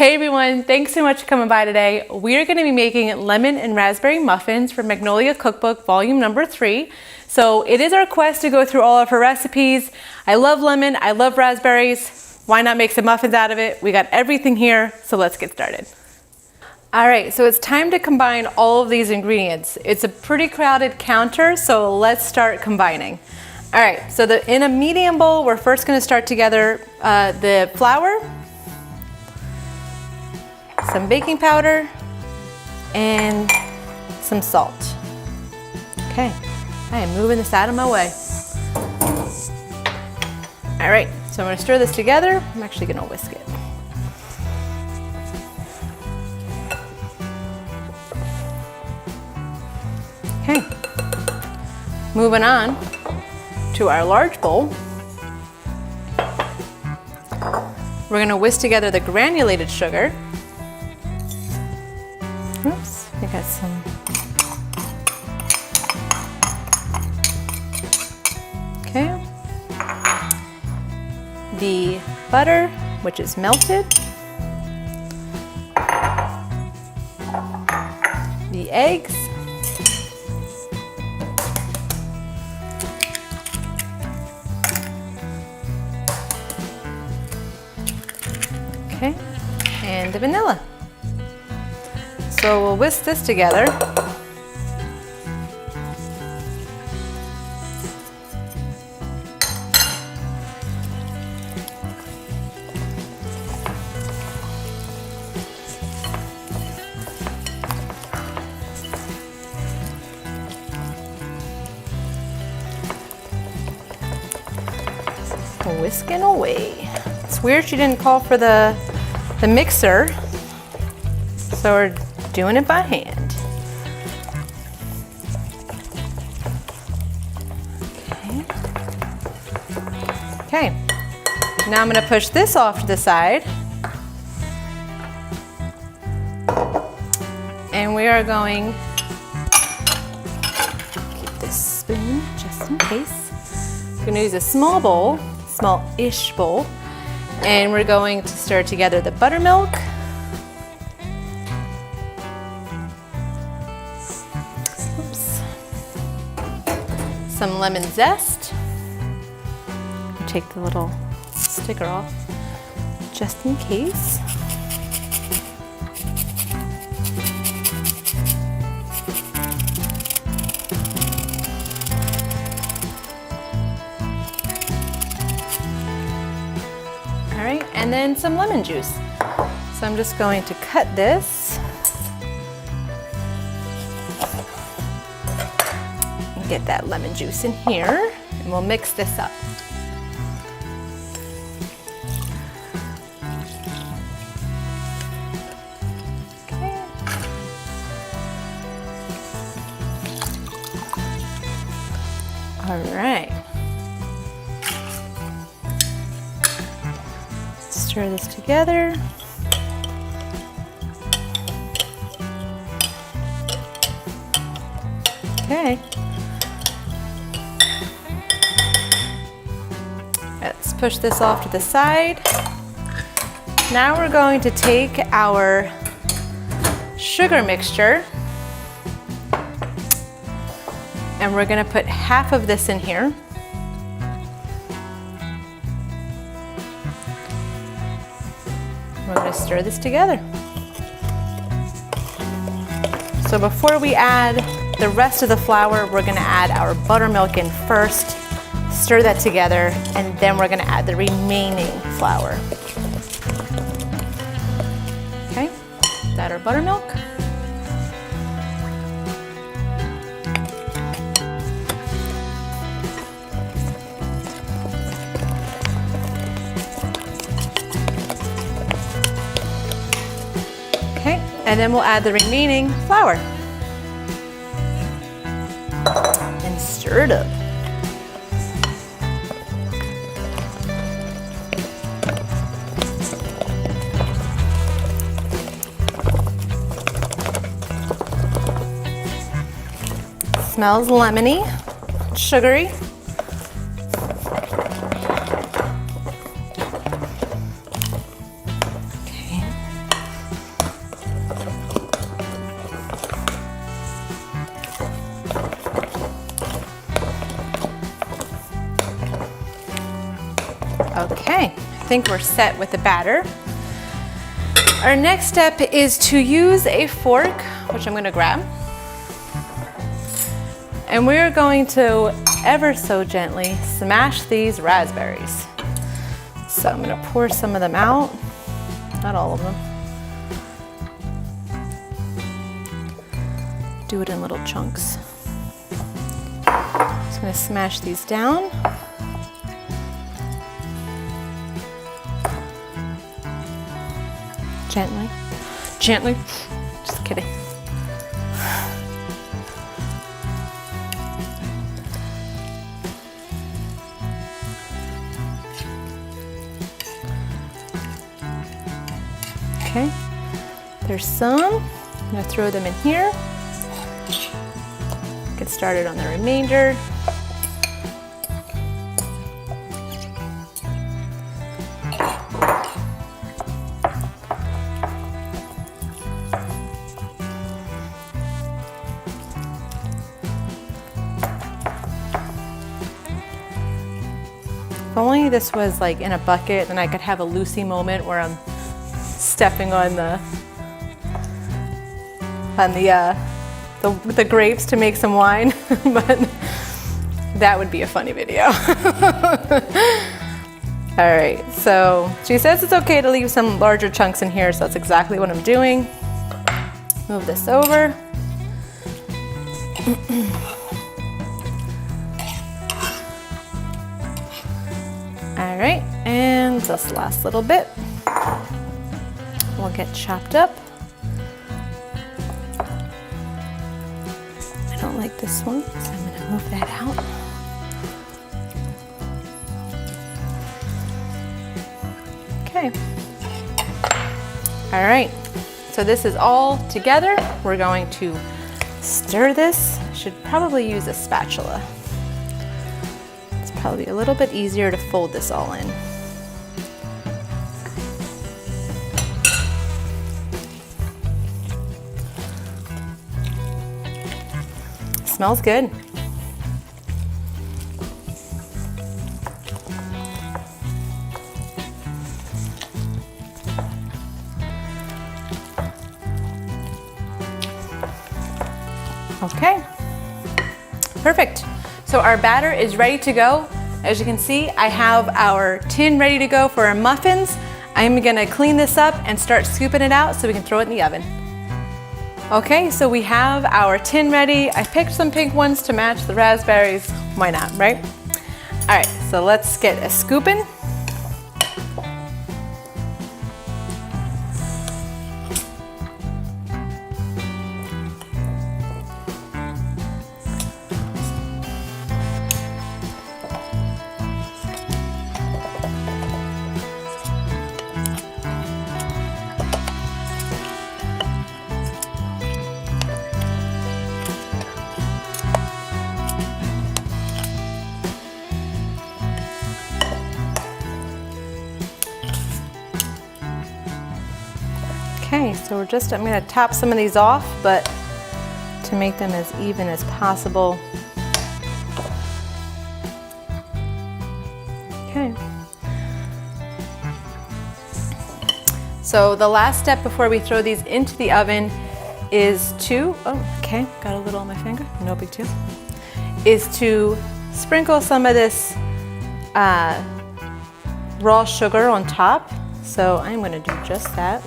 Hey everyone, thanks so much for coming by today. We are going to be making lemon and raspberry muffins for Magnolia Cookbook volume number 3. So it is our quest to go through all of her recipes. I love lemon, I love raspberries. Why not make some muffins out of it? We got everything here, so let's get started. All right, so it's time to combine all of these ingredients. It's a pretty crowded counter, so let's start combining. All right, so in a medium bowl, we're first going to start together the flour, some baking powder, and some salt. Okay, I am moving this out of my way. All right, so I'm gonna stir this together. I'm actually gonna whisk it. Okay, moving on to our large bowl. We're gonna whisk together the granulated sugar. Oops, I got some. Okay. The butter, which is melted. The eggs. Okay, and the vanilla. So we'll whisk this together. Whisking away. It's weird she didn't call for the mixer, so we're doing it by hand. Okay. Okay. Now I'm going to push this off to the side. And we are going to keep this spoon just in case. I'm going to use a small bowl, small-ish bowl, and we're going to stir together the buttermilk. Some lemon zest. Take the little sticker off just in case. All right, and then some lemon juice. So I'm just going to cut this. Get that lemon juice in here, and we'll mix this up. Okay. All right. Stir this together. Okay. Let's push this off to the side. Now we're going to take our sugar mixture and we're going to put half of this in here. We're going to stir this together. So before we add the rest of the flour, we're going to add our buttermilk in first. Stir that together, and then we're going to add the remaining flour. Okay, add our buttermilk. Okay, and then we'll add the remaining flour. And stir it up. Smells lemony, sugary. Okay. Okay, I think we're set with the batter. Our next step is to use a fork, which I'm gonna grab. And we're going to ever so gently smash these raspberries. So I'm gonna pour some of them out, not all of them. Do it in little chunks. Just gonna smash these down. Gently, gently, just kidding. Okay, there's some. I'm gonna throw them in here. Get started on the remainder. If only this was like in a bucket, then I could have a Lucy moment where I'm stepping on the grapes to make some wine, but that would be a funny video. All right, so she says it's okay to leave some larger chunks in here, so that's exactly what I'm doing. Move this over. All right, and this last little bit will get chopped up. I don't like this one, so I'm gonna move that out. Okay. All right, so this is all together. We're going to stir this. Should probably use a spatula. It's probably a little bit easier to fold this all in. Smells good. Okay, perfect. So our batter is ready to go. As you can see, I have our tin ready to go for our muffins. I'm gonna clean this up and start scooping it out so we can throw it in the oven. Okay, so we have our tin ready. I picked some pink ones to match the raspberries. Why not, right? All right, so let's get a scooping. Okay, so I'm gonna top some of these off, but to make them as even as possible. Okay. So the last step before we throw these into the oven is to, oh, okay, got a little on my finger, no big deal, is to sprinkle some of this raw sugar on top. So I'm gonna do just that.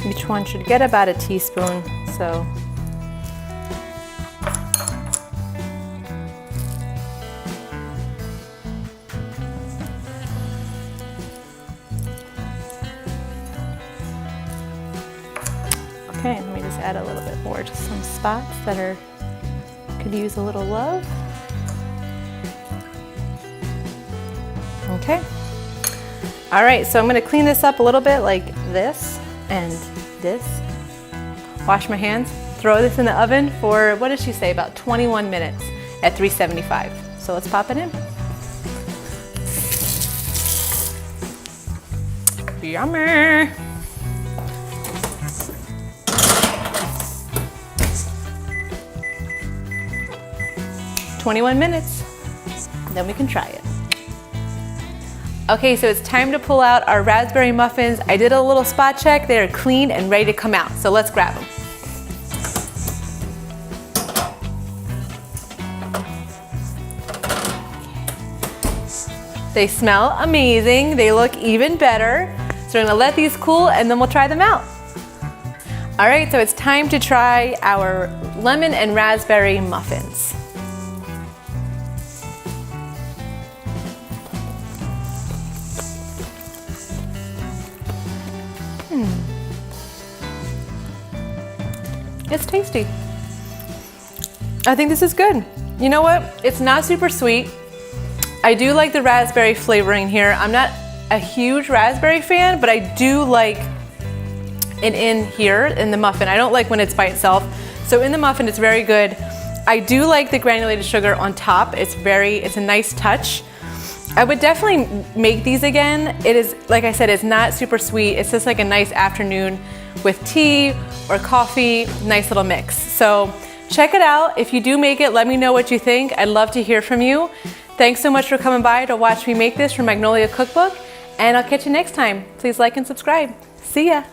Each one should get about a teaspoon, so. Okay, let me just add a little bit more, just some spots that could use a little love. Okay. All right, so I'm gonna clean this up a little bit like this and this. Wash my hands, throw this in the oven for, what does she say, about 21 minutes at 375. So let's pop it in. Yummy. "21 minutes, then we can try it." Okay, so it's time to pull out our raspberry muffins. I did a little spot check. They are clean and ready to come out, so let's grab them. They smell amazing. They look even better. So we're gonna let these cool and then we'll try them out. All right, so it's time to try our lemon and raspberry muffins. It's tasty. I think this is good. You know what? It's not super sweet. I do like the raspberry flavoring here. I'm not a huge raspberry fan, but I do like it in here in the muffin. I don't like when it's by itself. So in the muffin, it's very good. I do like the granulated sugar on top. It's a nice touch. I would definitely make these again. It is, like I said, it's not super sweet. It's just like a nice afternoon with tea or coffee, nice little mix. So check it out. If you do make it, let me know what you think. I'd love to hear from you. Thanks so much for coming by to watch me make this from Magnolia Cookbook, and I'll catch you next time. Please like and subscribe. See ya.